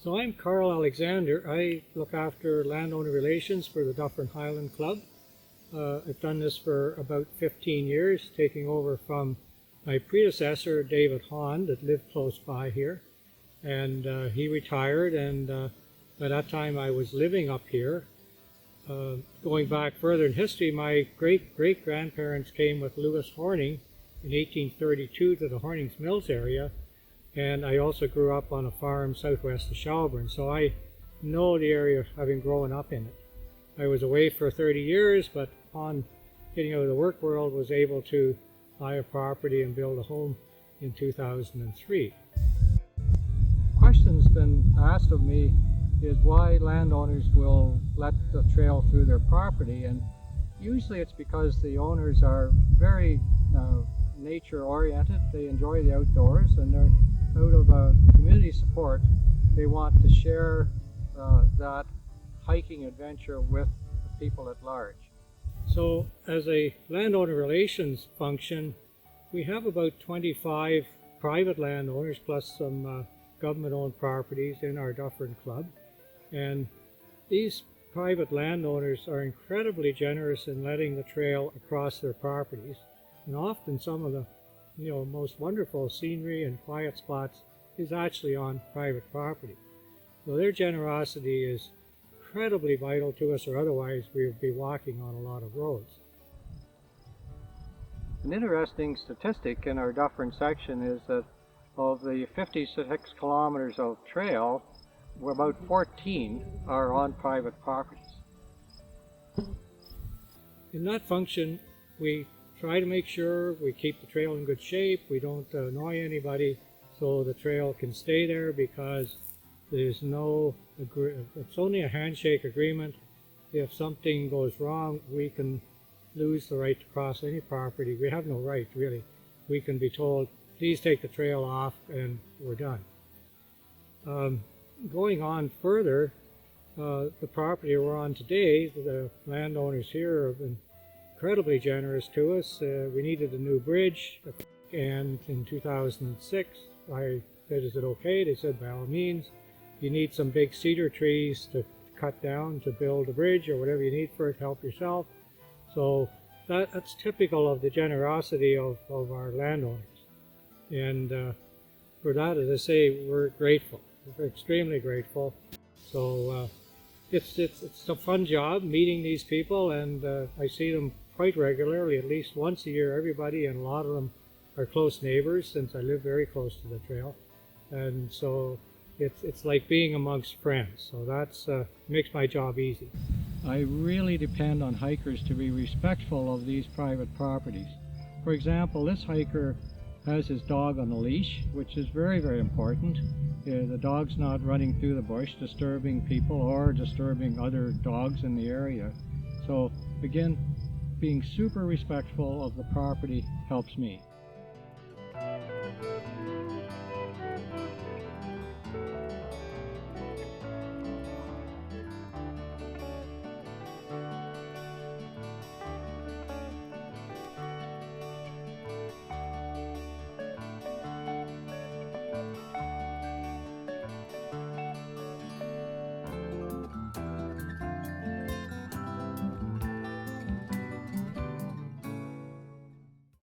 So I'm Carl Alexander. I look after landowner relations for the Dufferin Hi-Land Club. I've done this for about 15 years, taking over from my predecessor, David Hahn, that lived close by here. And he retired, and by that time I was living up here. Going back further in history, my great-great-grandparents came with Lewis Horning in 1832 to the Hornings Mills area. And I also grew up on a farm southwest of Shelburne, so I know the area having grown up in it. I was away for 30 years, but upon getting out of the work world was able to buy a property and build a home in 2003. Questions been asked of me is why landowners will let the trail through their property, and usually it's because the owners are very nature oriented. They enjoy the outdoors, and they're out of community support. They want to share that hiking adventure with the people at large. So as a landowner relations function, we have about 25 private landowners plus some government-owned properties in our Dufferin Club, and these private landowners are incredibly generous in letting the trail across their properties, and often some of the most wonderful scenery and quiet spots is actually on private property. So their generosity is incredibly vital to us, or otherwise we would be walking on a lot of roads. An interesting statistic in our Dufferin section is that of the 56 kilometers of trail, about 14 are on private properties. In that function, we try to make sure we keep the trail in good shape, we don't annoy anybody, so the trail can stay there, because there's it's only a handshake agreement. If something goes wrong, we can lose the right to cross any property. We have no right, really. We can be told, please take the trail off, and we're done. Going on further, the property we're on today, the landowners here have been incredibly generous to us. We needed a new bridge, and in 2006 I said, is it okay? They said, by all means. You need some big cedar trees to cut down to build a bridge, or whatever you need for it, help yourself. So that's typical of the generosity of our landowners, and for that, as I say, we're grateful. We're extremely grateful. So it's a fun job meeting these people, and I see them quite regularly, at least once a year, everybody, and a lot of them are close neighbors since I live very close to the trail. And so it's like being amongst friends. So that's makes my job easy. I really depend on hikers to be respectful of these private properties. For example, this hiker has his dog on a leash, which is very, very important. The dog's not running through the bush disturbing people or disturbing other dogs in the area. So again, being super respectful of the property helps me.